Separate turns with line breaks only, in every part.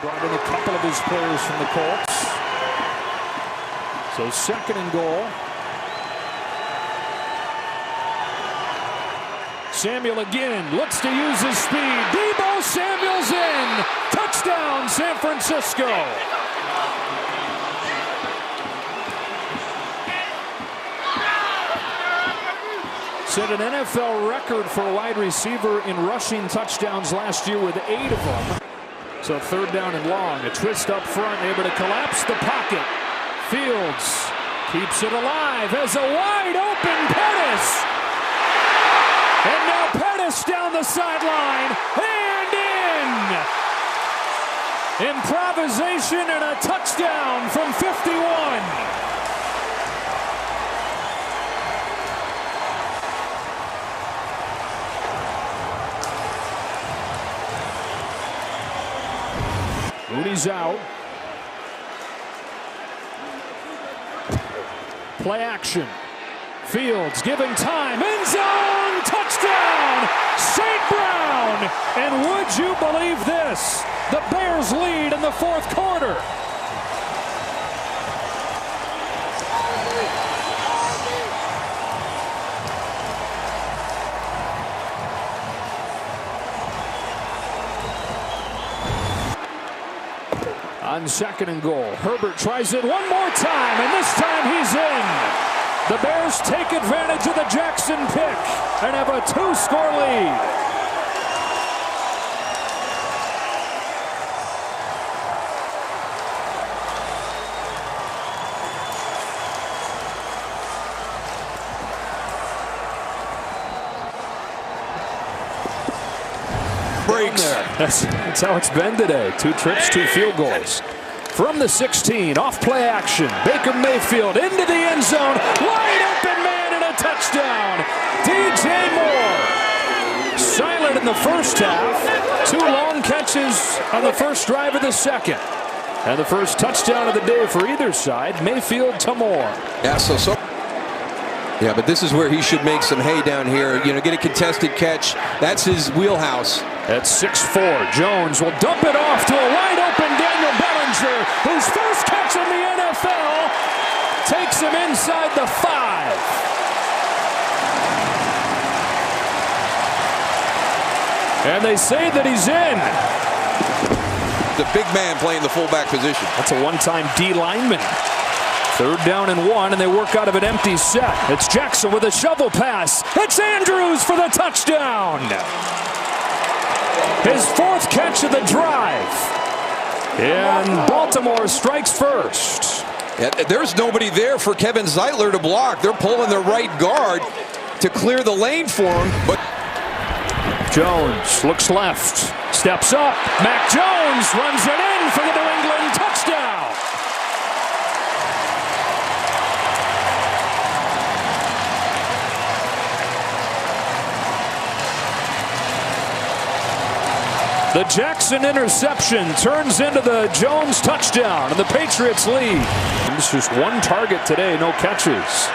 brought in a couple of his players from the Colts. So 2nd and goal. Samuel again looks to use his speed. Deebo Samuel's in. Touchdown, San Francisco. Set an NFL record for a wide receiver in rushing touchdowns last year with 8 of them. So 3rd down and long. A twist up front, able to collapse the pocket. Fields keeps it alive as a wide open Pettis. And now Pettis down the sideline and in. Improvisation and a touchdown from 51. Mooney's out. Play action. Fields giving time. End zone. Touchdown. St. Brown. And would you believe this? The Bears lead in the 4th quarter. On 2nd and goal, Herbert tries it one more time, and this time he's in. The Bears take advantage of the Jackson pick and have a 2-score lead.
Breaks.
That's how it's been today. 2 trips, 2 field goals. From the 16, off play action. Baker Mayfield into the end zone. Wide open man and a touchdown. DJ Moore. Silent in the first half. 2 long catches on the first drive of the 2nd. And the first touchdown of the day for either side. Mayfield to Moore.
Yeah, but this is where he should make some hay down here. You know, get a contested catch. That's his wheelhouse.
At 6'4", Jones will dump it off to a wide open Daniel Bellinger, whose first catch in the NFL takes him inside the 5. And they say that he's in.
The big man playing the fullback position.
That's a one-time D lineman. 3rd down and 1, and they work out of an empty set. It's Jackson with a shovel pass. It's Andrews for the touchdown. His 4th catch of the drive. And Baltimore strikes first.
Yeah, there's nobody there for Kevin Zeitler to block. They're pulling their right guard to clear the lane for him. But
Jones looks left, steps up. Mac Jones runs it in for the New England touchdown. The Jackson interception turns into the Jones touchdown, and the Patriots lead. It's just 1 target today, no catches.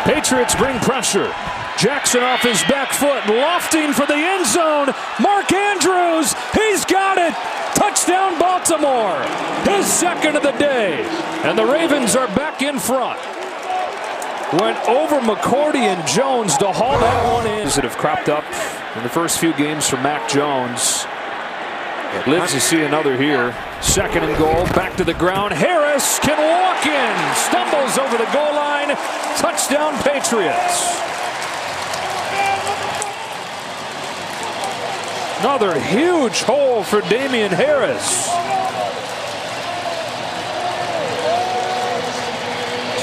Patriots bring pressure. Jackson off his back foot, lofting for the end zone. Mark Andrews, he's got it. Touchdown Baltimore, his 2nd of the day. And the Ravens are back in front. Went over McCourty and Jones to haul that one in. That have cropped up in the first few games for Mac Jones. Lives to see another here. 2nd and goal, back to the ground. Harris can walk in. Stumbles over the goal line. Touchdown Patriots. Another huge hole for Damian Harris.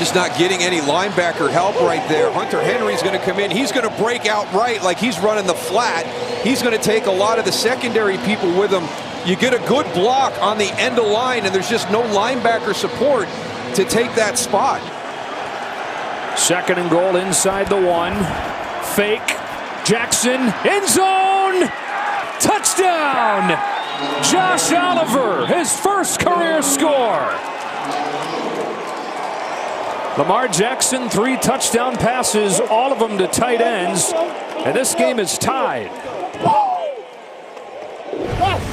just not getting any linebacker help right there. Hunter Henry's going to come in. He's going to break out right like he's running the flat. He's going to take a lot of the secondary people with him. You get a good block on the end of line, and there's just no linebacker support to take that spot.
2nd and goal inside the 1. Fake. Jackson. End zone. Touchdown. Josh Oliver. His first career score. Lamar Jackson, 3 touchdown passes, all of them to tight ends. And this game is tied.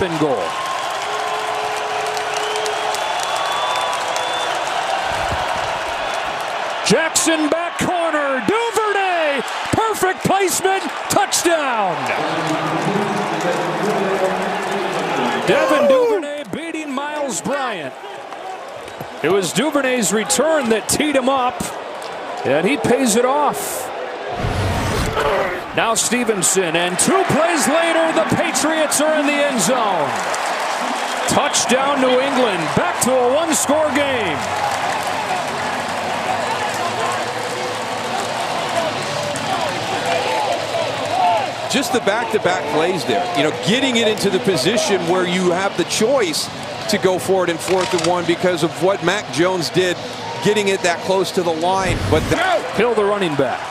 up and goal. Jackson back corner, Duvernay, perfect placement, touchdown. Devin Duvernay beating Miles Bryant. It was Duvernay's return that teed him up, and he pays it off. Now Stevenson, and 2 plays later, the Patriots are in the end zone. Touchdown New England, back to a 1-score game.
Just the back-to-back plays there. You know, getting it into the position where you have the choice to go for it in 4th and 1 because of what Mac Jones did, getting it that close to the line. But
Hill, the running back.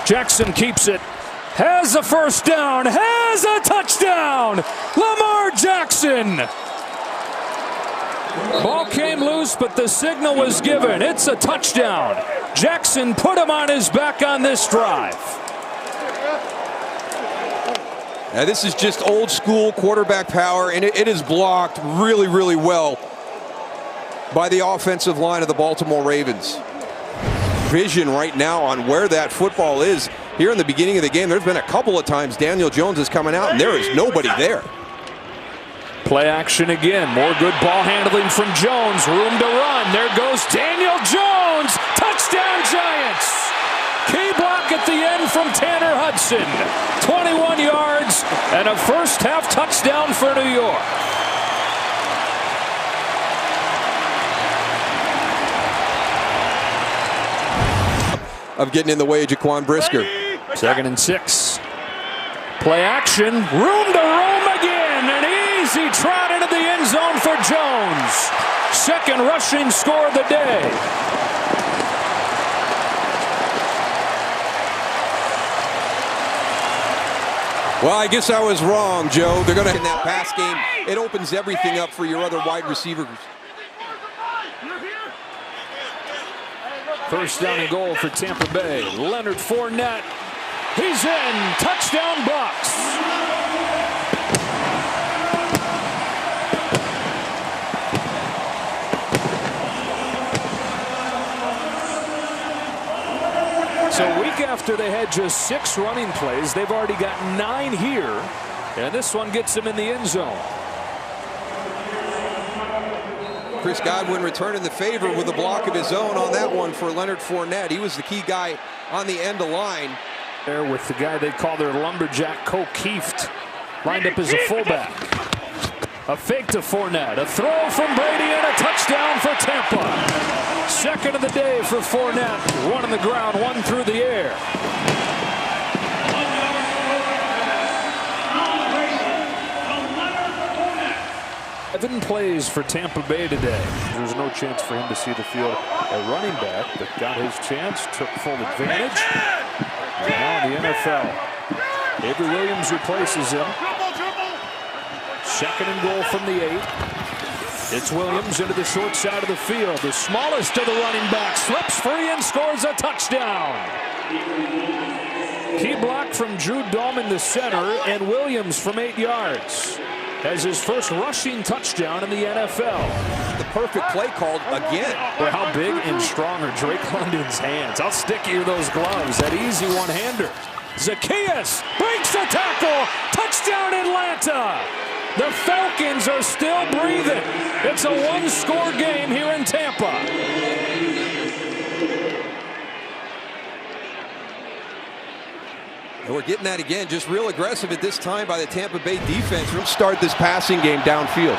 Jackson keeps it. Has a first down. Has a touchdown. Lamar Jackson. Ball came loose, but the signal was given. It's a touchdown. Jackson put him on his back on this drive.
Now this is just old school quarterback power, and it is blocked really, really well by the offensive line of the Baltimore Ravens. Vision right now on where that football is. Here in the beginning of the game, there's been a couple of times Daniel Jones is coming out, and there is nobody there.
Play action again. More good ball handling from Jones. Room to run. There goes Daniel Jones. Touchdown Giants. Key block at the end from Tanner Hudson. 21 yards and a first-half touchdown for New York.
Of getting in the way of Jaquan Brisker.
2nd and 6. Play action. Room to roam again. An easy trot into the end zone for Jones. 2nd rushing score of the day.
Well, I guess I was wrong, Joe. They're going to in that pass game. It opens everything up for your other wide receivers.
1st down and goal for Tampa Bay. Leonard Fournette. He's in. Touchdown Bucks. So a week after they had just 6 running plays, they've already got 9 here. And this one gets them in the end zone.
Chris Godwin returning the favor with a block of his own on that one for Leonard Fournette. He was the key guy on the end of line.
There with the guy they call their lumberjack, O'Keefe, lined up as a fullback. A fake to Fournette, a throw from Brady, and a touchdown for Tampa. 2nd of the day for Fournette. 1 on the ground, 1 through the air. Seven plays for Tampa Bay today. There's no chance for him to see the field. A running back that got his chance, took full advantage. And now in the NFL, Avery Williams replaces him. 2nd and goal from the 8. It's Williams into the short side of the field. The smallest of the running backs slips free and scores a touchdown. Key block from Drew Dahlman, the center, and Williams from 8 yards. Has his first rushing touchdown in the NFL.
The perfect play called again.
Boy, how big and strong are Drake London's hands. How sticky are those gloves? That easy one-hander. Zacchaeus breaks the tackle. Touchdown Atlanta. The Falcons are still breathing. It's a 1-score game here in Tampa.
And we're getting that again, just real aggressive at this time by the Tampa Bay defense. We'll start this passing game downfield.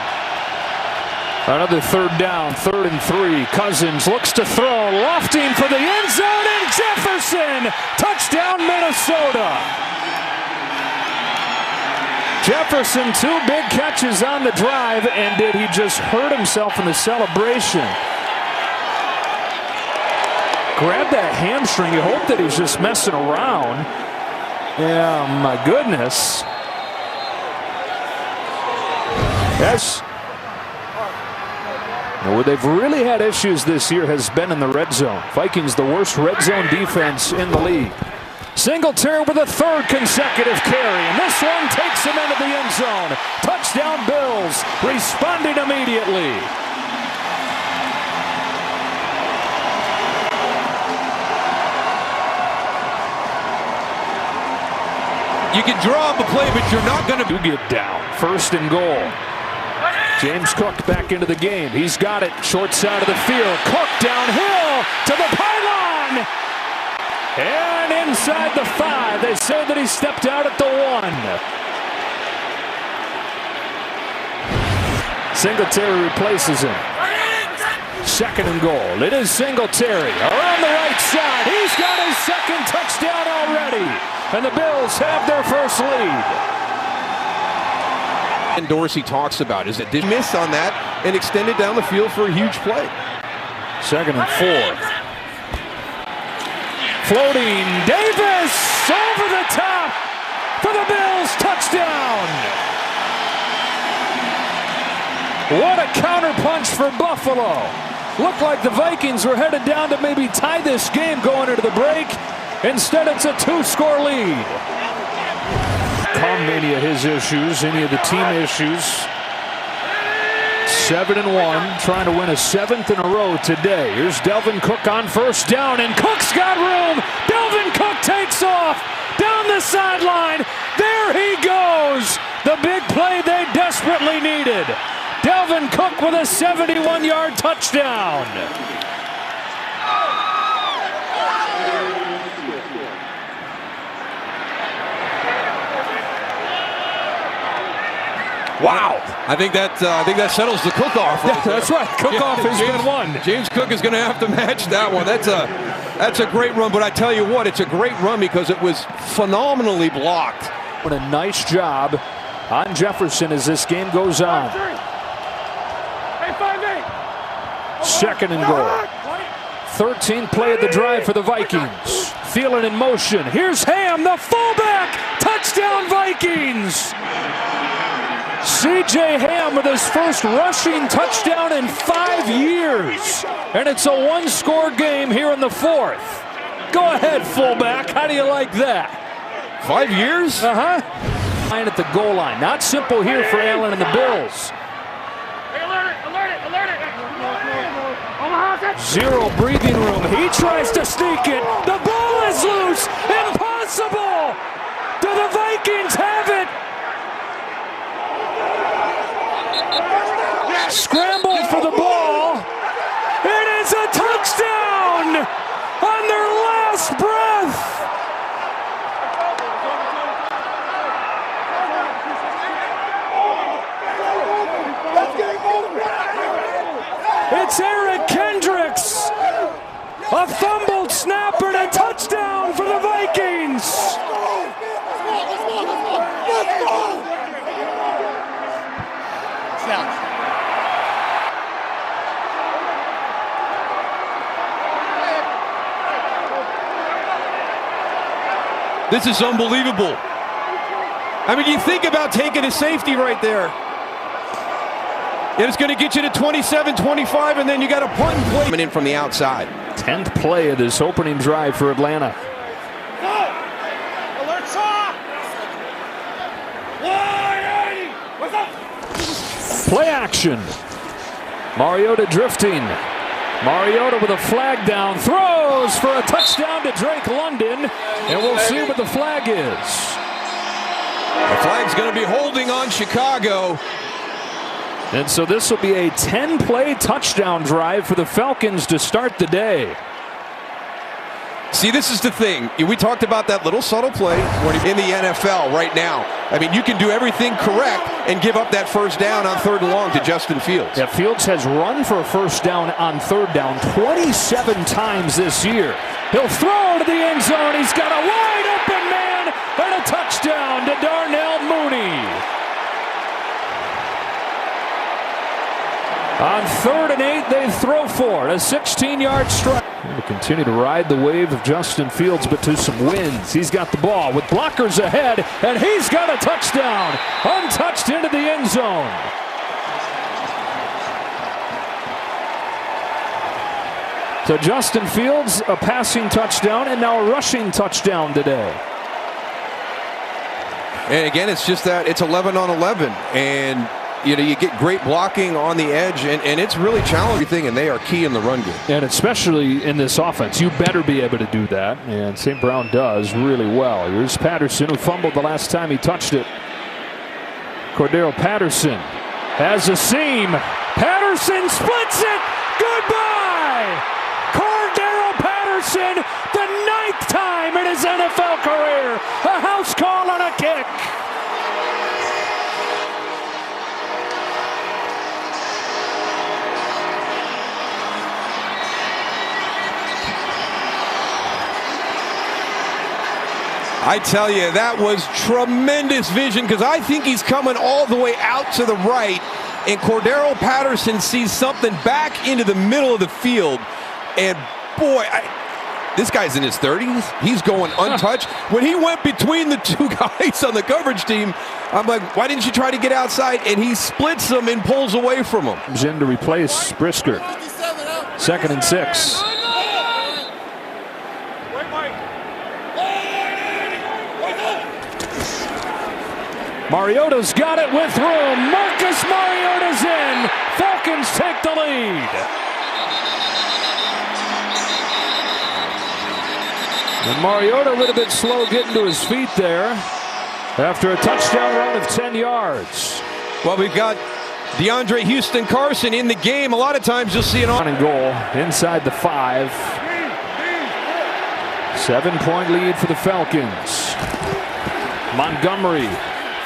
Another 3rd down, 3rd and 3. Cousins looks to throw, lofting for the end zone, and Jefferson. Touchdown, Minnesota. Jefferson, 2 big catches on the drive, and did he just hurt himself in the celebration? Grab that hamstring. You hope that he's just messing around. Yeah, my goodness. Yes. Where they've really had issues this year has been in the red zone. Vikings, the worst red zone defense in the league. Singletary with a third consecutive carry, and this one takes him into the end zone. Touchdown Bills, responding immediately.
You can draw up a play, but you're not going to
get down. First and goal. James Cook back into the game. He's got it. Short side of the field. Cook downhill to the pylon. And inside the 5. They say that he stepped out at the 1. Singletary replaces him. Second and goal. It is Singletary around the right side. He's got his second touchdown already. And the Bills have their first lead.
And Dorsey talks about is that they miss on that and extended down the field for a huge play.
Second and 4. Floating Davis over the top for the Bills, touchdown. What a counterpunch for Buffalo. Looked like the Vikings were headed down to maybe tie this game going into the break. Instead, it's a 2-score lead. Calm any of his issues, any of the team issues. 7-1, trying to win a 7th in a row today. Here's Dalvin Cook on first down, and Cook's got room. Dalvin Cook takes off down the sideline. There he goes. The big play they desperately needed. Dalvin Cook with a 71-yard touchdown. Wow.
I think that settles the cook-off.
Right, that's right. Cook-off has been won.
James Cook is going to have to match that one. That's a great run, but I tell you what, it's a great run because it was phenomenally blocked.
What a nice job on Jefferson as this game goes on. Second and goal. 13th play of the drive for the Vikings. Thielen in motion. Here's Ham, the fullback. Touchdown Vikings. C.J. Ham with his first rushing touchdown in 5 years. And it's a 1-score game here in the 4th. Go ahead, fullback. How do you like that?
5 years?
Uh-huh. Line at the goal line. Not simple here for Allen and the Bills. Zero breathing room. He tries to sneak it. The ball is loose. Impossible. Do the Vikings have it? Scrambled for the ball. It is a touchdown on their last breath. It's Eric Kendricks. A fumbled snap and a touchdown for the Vikings.
This is unbelievable. I mean, you think about taking a safety right there. And it's going to get you to 27-25, and then you got a punt and play. Coming in from the outside.
10th play of this opening drive for Atlanta. Play action. Mariota drifting. Mariota with a flag down, throws for a touchdown to Drake London, and we'll see what the flag is.
The flag's going to be holding on Chicago.
And so this will be a 10-play touchdown drive for the Falcons to start the day.
See, this is the thing. We talked about that little subtle play in the NFL right now. I mean, you can do everything correct and give up that first down on 3rd and long to Justin Fields.
Yeah, Fields has run for a first down on 3rd down 27 times this year. He'll throw to the end zone. He's got a wide open man and a touchdown to Darnell Mooney. On 3rd and 8, they throw for it. A 16-yard strike. We'll continue to ride the wave of Justin Fields, but to some wins. He's got the ball with blockers ahead, and he's got a touchdown. Untouched into the end zone. So Justin Fields, a passing touchdown, and now a rushing touchdown today.
And again, it's just that it's 11 on 11. And, you know, you get great blocking on the edge, and it's really challenging, and they are key in the run game.
And especially in this offense, you better be able to do that. And St. Brown does really well. Here's Patterson, who fumbled the last time he touched it. Cordero Patterson has a seam. Patterson splits it. Goodbye. Cordero Patterson, the 9th time in his NFL career. A house call on a kick.
I tell you, that was tremendous vision, because I think he's coming all the way out to the right, and Cordero Patterson sees something back into the middle of the field. And boy, this guy's in his 30s. He's going untouched. When he went between the two guys on the coverage team, I'm like, why didn't you try to get outside? And he splits them and pulls away from them.
Comes in to replace Brisker. 2nd and 6. Mariota's got it with room. Marcus Mariota's in. Falcons take the lead. And Mariota a little bit slow getting to his feet there after a touchdown run of 10 yards.
Well, we've got DeAndre Houston Carson in the game. A lot of times you'll see an
on and goal inside the 5. 7-point lead for the Falcons. Montgomery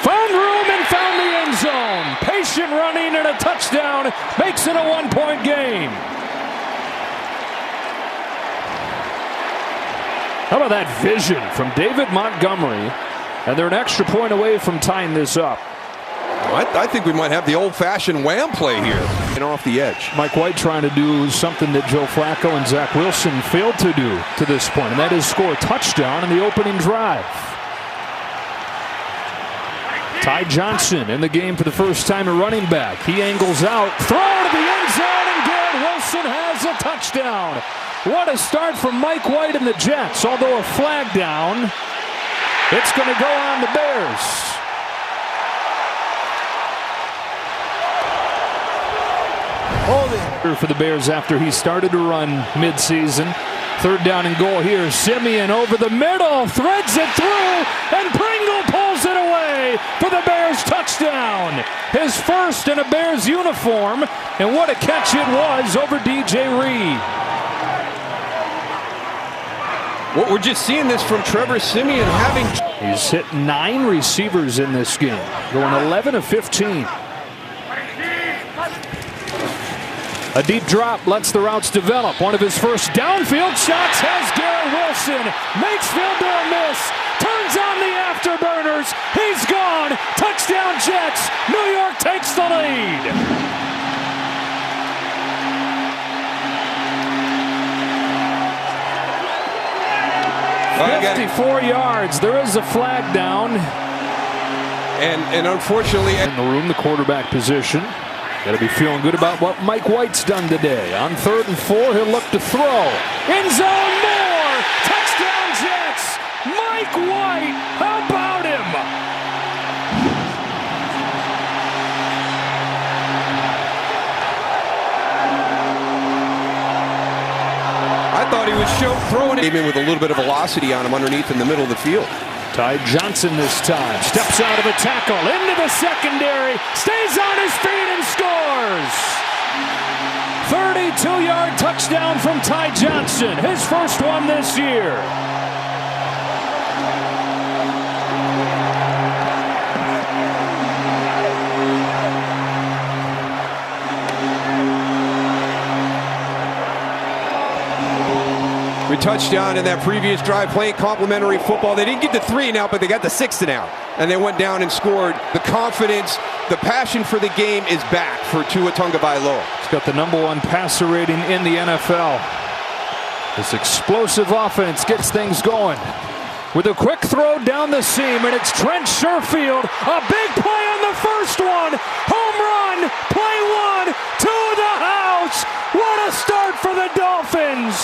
found room and found the end zone. Patient running and a touchdown makes it a 1-point game. How about that vision from David Montgomery? And they're an extra point away from tying this up.
I think we might have the old-fashioned wham play here. And off the edge.
Mike White trying to do something that Joe Flacco and Zach Wilson failed to do to this point, and that is score a touchdown in the opening drive. Ty Johnson in the game for the first time, a running back. He angles out, throw to the end zone, and Garrett Wilson has a touchdown. What a start from Mike White and the Jets. Although a flag down, it's going to go on the Bears. Holding for the Bears after he started to run midseason. 3rd down and goal here. Simeon over the middle, threads it through, and Pringle pulls it away for the Bears touchdown. His first in a Bears uniform, and what a catch it was over DJ Reed.
Well, we're just seeing this from Trevor Simeon having...
He's hit 9 receivers in this game, going 11 of 15. A deep drop lets the routes develop. One of his first downfield shots has Garrett Wilson. Makes field goal miss. Turns on the afterburners. He's gone. Touchdown Jets. New York takes the lead. 54 yards. There is a flag down.
And unfortunately...
In the room, the quarterback position. Got to be feeling good about what Mike White's done today. On 3rd and 4, he'll look to throw. End zone, more! Touchdown Jets! Mike White, how about him?
I thought he was throwing it even with a little bit of velocity on him underneath in the middle of the field.
Ty Johnson this time steps out of a tackle into the secondary, stays on his feet and scores. 32-yard touchdown from Ty Johnson, his first one this year.
We touched on in that previous drive playing complimentary football. They didn't get the 3 and out, but they got the 6 and out. And they went down and scored. The confidence, the passion for the game is back for Tua Tagovailoa.
He's got the #1 passer rating in the NFL. This explosive offense gets things going. With a quick throw down the seam, and it's Trent Sherfield. A big play on the first one. Home run. Play 1 to the house. house. What a start for the Dolphins.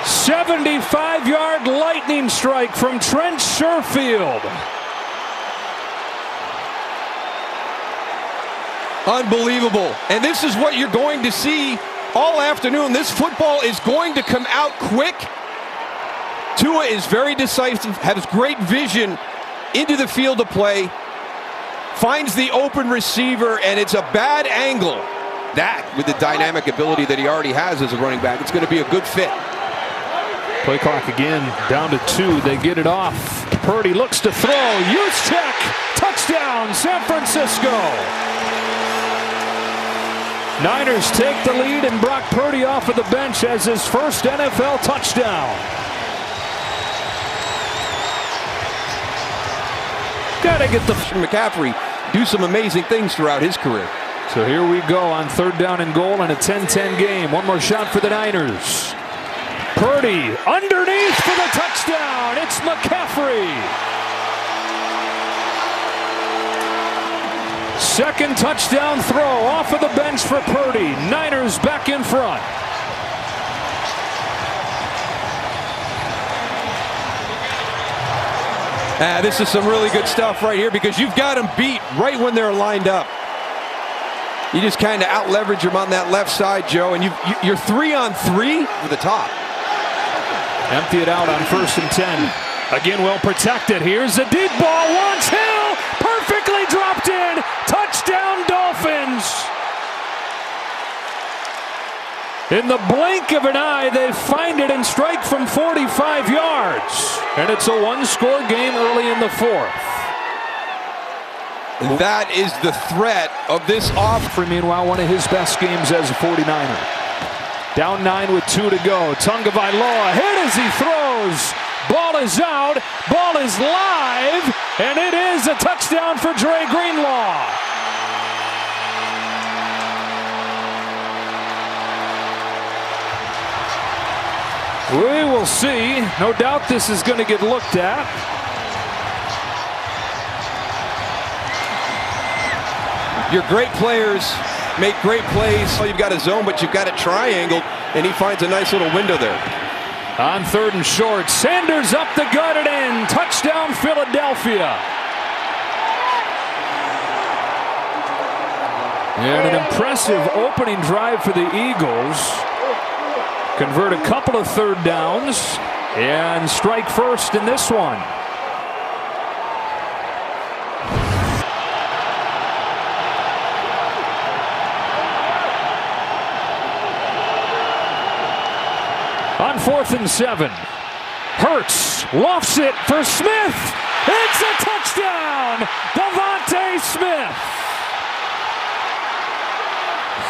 A 75-yard lightning strike from Trent Sherfield.
Unbelievable. And this is what you're going to see all afternoon. This football is going to come out quick. Tua is very decisive, has great vision into the field of play, finds the open receiver, and it's a bad angle. That, with the dynamic ability that he already has as a running back, it's going to be a good fit.
Play clock again, down to 2. They get it off. Purdy looks to throw. Juszczyk, touchdown, San Francisco. Niners take the lead, and Brock Purdy off of the bench as his first NFL touchdown. Gotta get the
McCaffrey do some amazing things throughout his career.
So here we go on 3rd down and goal in a 10-10 game. One more shot for the Niners. Purdy underneath for the touchdown. It's McCaffrey. Second touchdown throw off of the bench for Purdy. Niners back in front.
This is some really good stuff right here because you've got them beat right when they're lined up. You just kind of out-leverage them on that left side, Joe, and you're 3-on-3 for the top.
Empty it out on 1st and 10. Again, well protected. Here's a deep ball. Wants Hill. Perfectly dropped in. Touchdown, Dolphins. In the blink of an eye, they find it and strike from 45 yards. And it's a 1-score game early in the 4th.
That is the threat of this off.
Meanwhile, one of his best games as a 49er. Down 9 with 2 to go. Tagovailoa hit as he throws. Ball is out. Ball is live. And it is a touchdown for Dre Greenlaw. We will see. No doubt this is going to get looked at.
Your great players make great plays. Oh, you've got a zone, but you've got a triangle, and he finds a nice little window there.
On 3rd and short, Sanders up the gut and in. Touchdown, Philadelphia. And an impressive opening drive for the Eagles. Convert a couple of 3rd downs and strike first in this one. On 4th and 7, Hurts lofts it for Smith. It's a touchdown, Devontae Smith.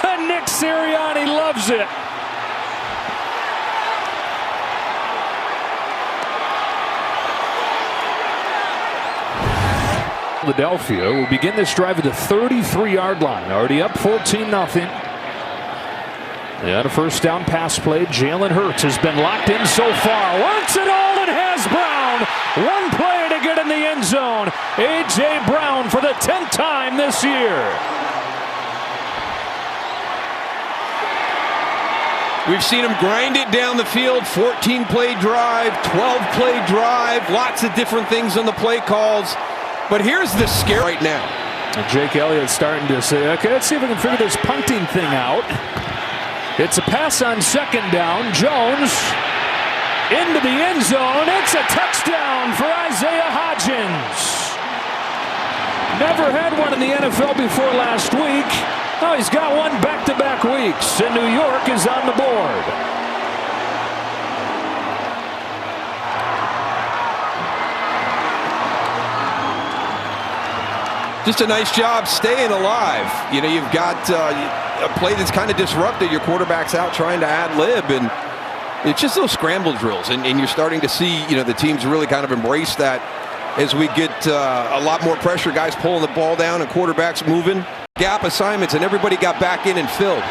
And Nick Sirianni loves it. Philadelphia will begin this drive at the 33-yard line. Already up 14-0. They had a 1st down pass play. Jalen Hurts has been locked in so far. Wants it all and has Brown. One play to get in the end zone. A.J. Brown for the 10th time this year.
We've seen him grind it down the field. 14-play drive, 12-play drive. Lots of different things on the play calls. But here's the scare right now.
And Jake Elliott's starting to say, okay, let's see if we can figure this punting thing out. It's a pass on 2nd down. Jones into the end zone. It's a touchdown for Isaiah Hodgins. Never had one in the NFL before last week. Oh, he's got one back-to-back weeks, and New York is on the board.
Just a nice job staying alive. You know, you've got a play that's kind of disrupted. Your quarterback's out trying to ad-lib, and it's just those scramble drills. And you're starting to see, you know, the teams really kind of embrace that as we get a lot more pressure. Guys pulling the ball down and quarterbacks moving. Gap assignments, and everybody got back in and filled.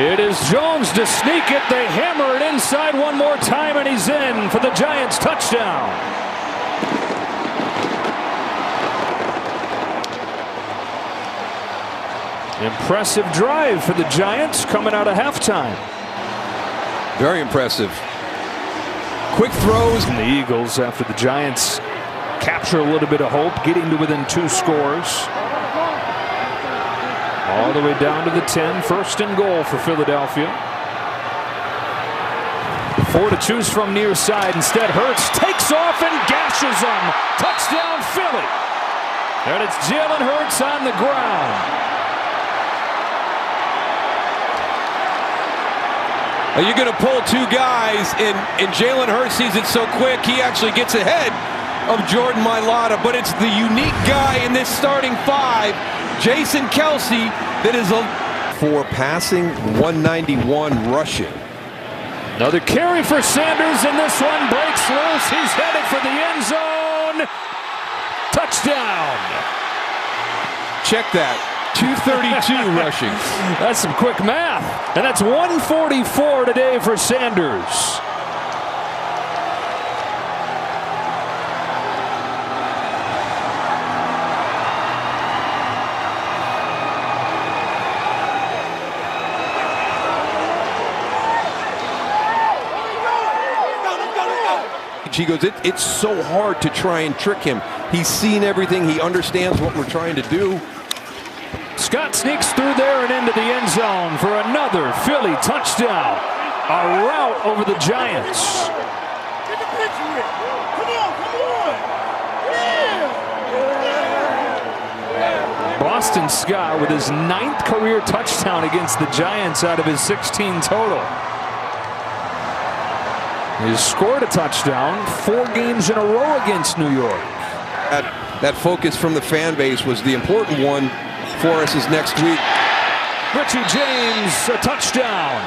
It is Jones to sneak it. They hammer it inside one more time, and he's in for the Giants touchdown. Impressive drive for the Giants coming out of halftime.
Very impressive. Quick throws.
And the Eagles, after the Giants capture a little bit of hope, getting to within 2 scores. All the way down to the 10. First and goal for Philadelphia. 4 to choose from near side. Instead, Hurts takes off and gashes them. Touchdown, Philly. And it's Jalen Hurts on the ground.
You're going to pull 2 guys, and Jalen Hurts sees it so quick, he actually gets ahead of Jordan Mailata. But it's the unique guy in this starting 5, Jason Kelce, that is a 4 passing, 191 rushing.
Another carry for Sanders, and this one breaks loose. He's headed for the end zone. Touchdown.
Check that. 232 rushing.
That's some quick math. And that's 144 today for Sanders.
He goes, it's so hard to try and trick him. He's seen everything. He understands what we're trying to do.
Scott sneaks through there and into the end zone for another Philly touchdown. A rout over the Giants. Boston Scott with his 9th career touchdown against the Giants out of his 16 total. He's scored a touchdown 4 games in a row against New York.
That focus from the fan base was the important one for us is next week.
Richie James, a touchdown.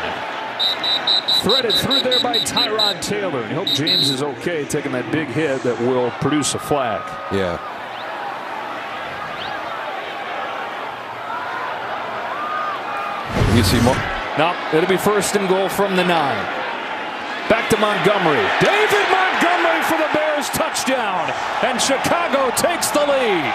Threaded through there by Tyrod Taylor. And I hope James is okay taking that big hit that will produce a flag.
Yeah. You see more?
No, it'll be first and goal from the 9. Back to Montgomery. David Montgomery for the Bears touchdown. And Chicago takes the lead.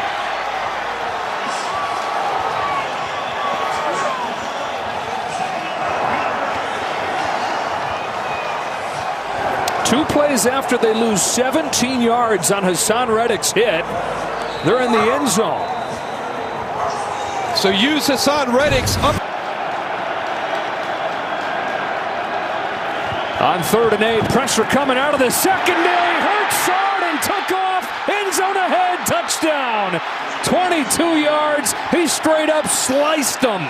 Two plays after they lose 17 yards on Hassan Reddick's hit, they're in the end zone.
So use Hassan Reddick's up.
On 3rd and 8, pressure coming out of the secondary. Hurts hard and took off. End zone ahead, touchdown. 22 yards. He straight up sliced them.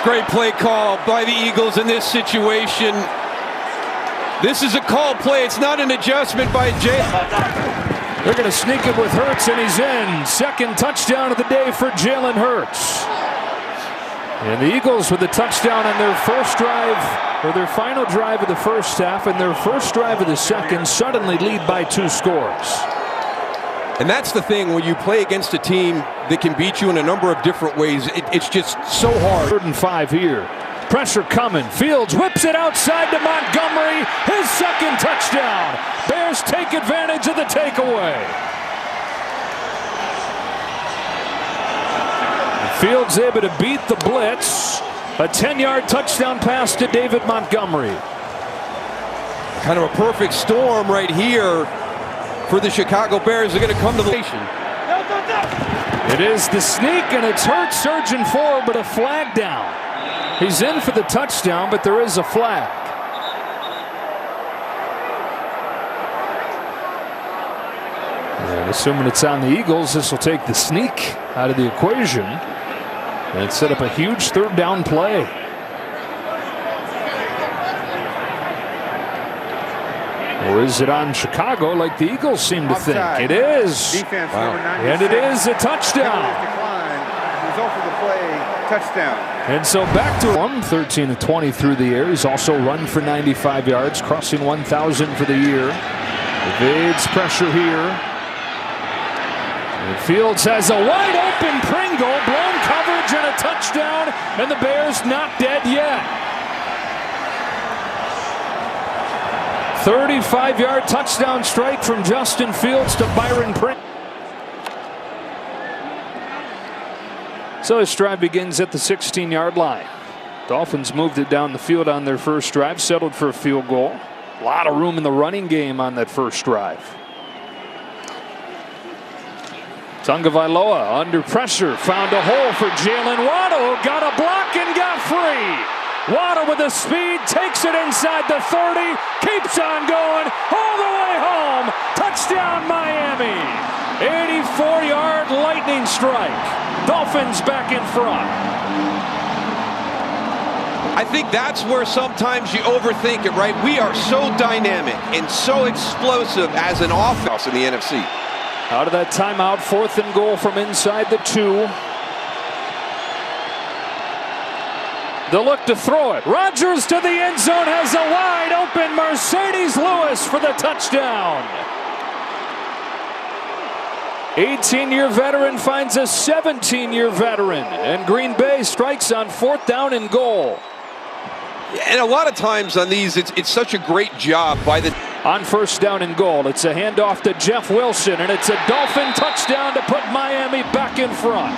Great play call by the Eagles in this situation. This is a call play. It's not an adjustment by Jay.
They're going to sneak it with Hurts, and he's in. 2nd touchdown of the day for Jalen Hurts. And the Eagles with a touchdown on their first drive, or their final drive of the first half, and their first drive of the second, suddenly lead by 2 scores.
And that's the thing, when you play against a team that can beat you in a number of different ways, it's just so hard.
3rd and 5 here. Pressure coming. Fields whips it outside to Montgomery. His 2nd touchdown. Bears take advantage of the takeaway. Fields able to beat the blitz. A 10-yard touchdown pass to David Montgomery.
Kind of a perfect storm right here for the Chicago Bears. They're going to come to the nation.
It is the sneak, and it's Hurts surging forward, but a flag down. He's in for the touchdown, but there is a flag. And assuming it's on the Eagles, this will take the sneak out of the equation and set up a huge 3rd down play. Or is it on Chicago like the Eagles seem to think? It is.
Defense,
wow.
number 96.
And it is a touchdown.
Result of the play, touchdown.
And so back to 13 of 20 through the air. He's also run for 95 yards, crossing 1,000 for the year. Evades pressure here. And Fields has a wide open Pringle, blown coverage and a touchdown, and the Bears not dead yet. 35-yard touchdown strike from Justin Fields to Byron Pringle. So his drive begins at the 16-yard line. Dolphins moved it down the field on their first drive, settled for a field goal. A lot of room in the running game on that first drive. Tagovailoa under pressure, found a hole for Jalen Waddle, got a block and got free. Waddle with the speed, takes it inside the 30, keeps on going all the way home. Touchdown Miami. 84-yard lightning strike. Dolphins back in front.
I think that's where sometimes you overthink it, right? We are so dynamic and so explosive as an offense in the NFC.
Out of that timeout, 4th and goal from inside the 2. The look to throw it. Rodgers to the end zone, has a wide open Mercedes Lewis for the touchdown. 18-year veteran finds a 17-year veteran, and Green Bay strikes on 4th down and goal.
And a lot of times on these, it's such a great job by the...
On 1st down and goal, it's a handoff to Jeff Wilson, and it's a Dolphin touchdown to put Miami back in front.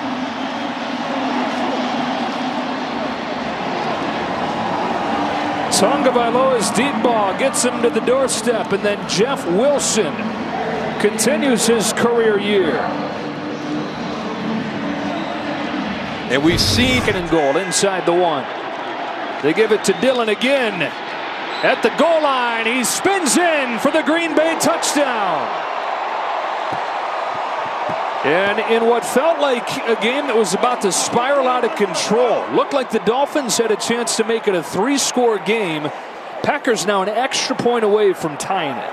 Tagovailoa's deep ball gets him to the doorstep, and then Jeff Wilson continues his career year.
And we've seen...
2nd and goal inside the 1. They give it to Dillon again. At the goal line, he spins in for the Green Bay touchdown. And in what felt like a game that was about to spiral out of control, looked like the Dolphins had a chance to make it a 3-score game. Packers now an extra point away from tying it.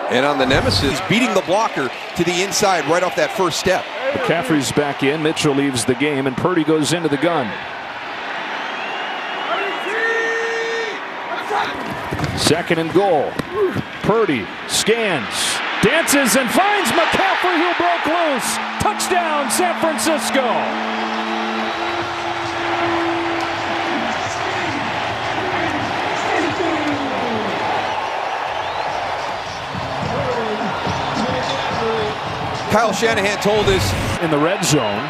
And on the nemesis, beating the blocker to the inside right off that first step.
McCaffrey's back in. Mitchell leaves the game, and Purdy goes into the gun. 2nd and goal. Purdy scans, dances, and finds McCaffrey, who broke loose. Touchdown, San Francisco.
Kyle Shanahan told us
in the red zone.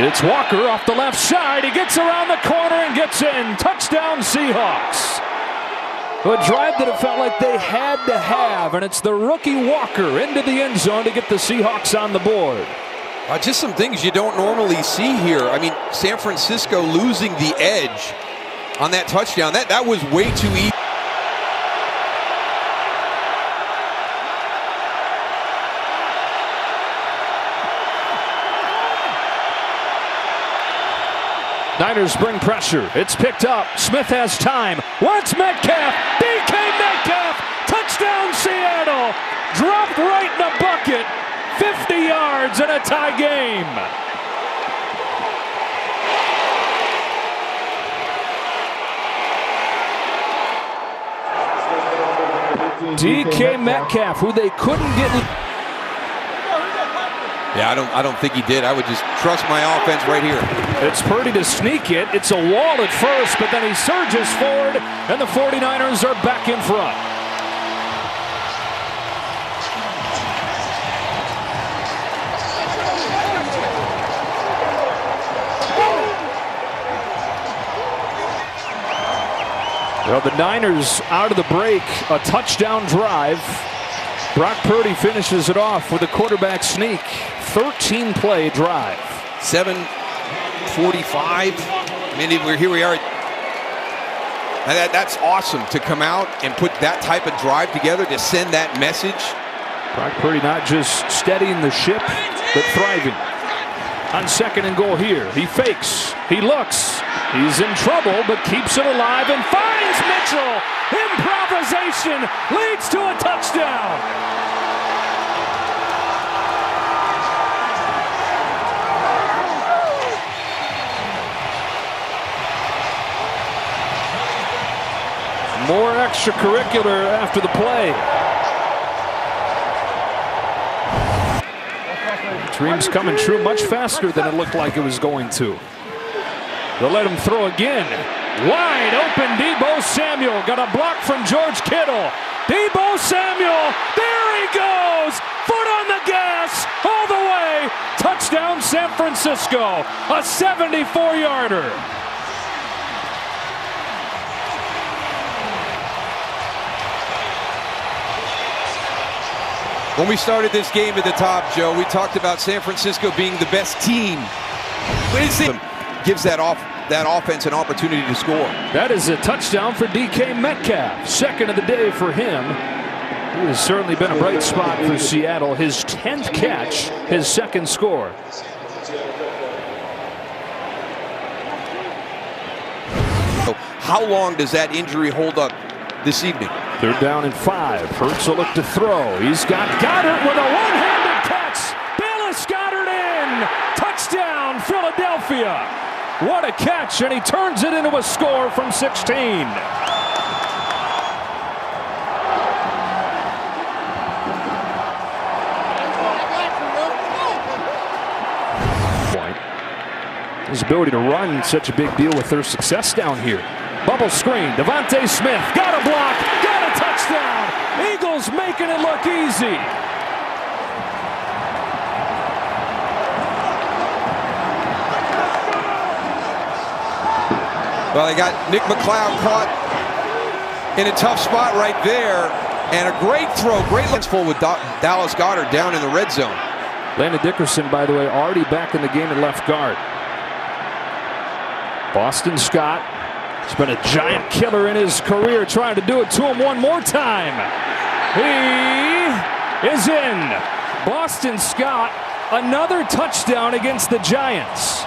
It's Walker off the left side. He gets around the corner and gets in. Touchdown, Seahawks. A drive that it felt like they had to have, and it's the rookie Walker into the end zone to get the Seahawks on the board.
Just some things you don't normally see here. I mean, San Francisco losing the edge on that touchdown. That was way too easy.
Niners bring pressure. It's picked up. Smith has time. Wants Metcalf. DK Metcalf. Touchdown Seattle. Dropped right in the bucket. 50 yards in a tie game. DK Metcalf, who they couldn't get.
Yeah, I don't think he did. I would just trust my offense right here.
It's Purdy to sneak it. It's a wall at first, but then he surges forward, and the 49ers are back in front. Well, the Niners out of the break, a touchdown drive. Brock Purdy finishes it off with a quarterback sneak. 13-play drive.
7:45. I mean, here we are. And that's awesome to come out and put that type of drive together to send that message.
Brock Purdy not just steadying the ship, but thriving. On 2nd and goal here, he fakes, he looks, he's in trouble, but keeps it alive and finds Mitchell. Improvisation leads to a touchdown. More extracurricular after the play. Dreams coming true much faster than it looked like it was going to. They'll let him throw again. Wide open Deebo Samuel. Got a block from George Kittle. Deebo Samuel, there he goes! Foot on the gas, all the way! Touchdown San Francisco, a 74-yarder.
When we started this game at the top, Joe, we talked about San Francisco being the best team. What is it? Gives that offense an opportunity to score.
That is a touchdown for DK Metcalf. Second of the day for him. He has certainly been a bright spot for Seattle. His 10th catch, his second score.
How long does that injury hold up this evening?
3rd down and 5. Hurts will look to throw. He's got Goddard with a one-handed catch. Dallas Goedert in. Touchdown, Philadelphia. What a catch, and he turns it into a score from 16. His ability to run such a big deal with their success down here. Bubble screen, Devontae Smith, got a block, got a touchdown. Eagles making it look easy.
Well, they got Nick McLeod caught in a tough spot right there, and a great throw, great lens full with Dallas Goedert down in the red zone.
Landon Dickerson, by the way, already back in the game at left guard. Boston Scott has been a giant killer in his career, trying to do it to him one more time. He is in. Boston Scott, another touchdown against the Giants.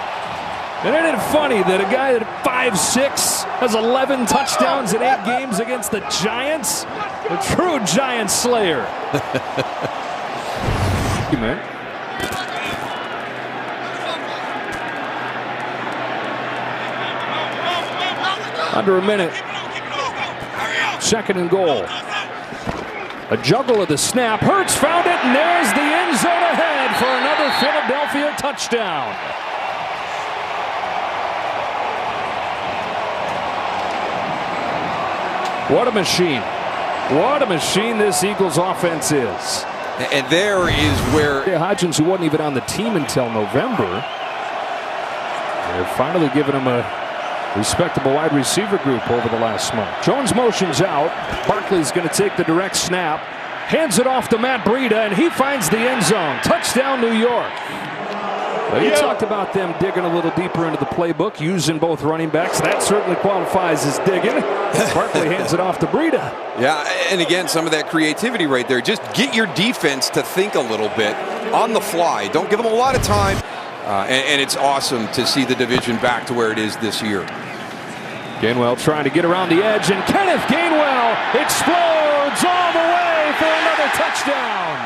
And isn't it funny that a guy at 5'6" has 11 touchdowns in 8 games against the Giants? A true Giant slayer. Under a minute. 2nd and goal. A juggle of the snap. Hurts found it, and there's the end zone ahead for another Philadelphia touchdown. What a machine. What a machine this Eagles offense is.
And there is where
Hodgins, who wasn't even on the team until November, they're finally giving him a respectable wide receiver group over the last month. Jones motions out. Barkley's going to take the direct snap. Hands it off to Matt Breida, and he finds the end zone. Touchdown, New York. Well, you talked about them digging a little deeper into the playbook, using both running backs. That certainly qualifies as digging. Barkley hands it off to Breida.
Yeah, and again, some of that creativity right there. Just get your defense to think a little bit on the fly. Don't give them a lot of time. And it's awesome to see the division back to where it is this year.
Gainwell trying to get around the edge, and Kenneth Gainwell explodes all the way for another touchdown.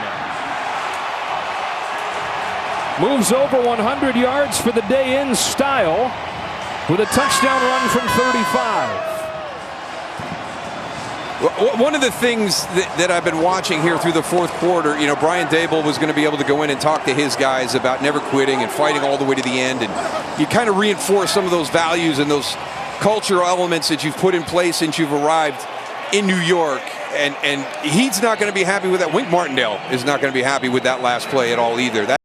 Moves over 100 yards for the day in style with a touchdown run from 35.
One of the things that I've been watching here through the 4th quarter, you know, Brian Daboll was going to be able to go in and talk to his guys about never quitting and fighting all the way to the end. And you kind of reinforce some of those values and those cultural elements that you've put in place since you've arrived in New York. And he's not going to be happy with that. Wink Martindale is not going to be happy with that last play at all either.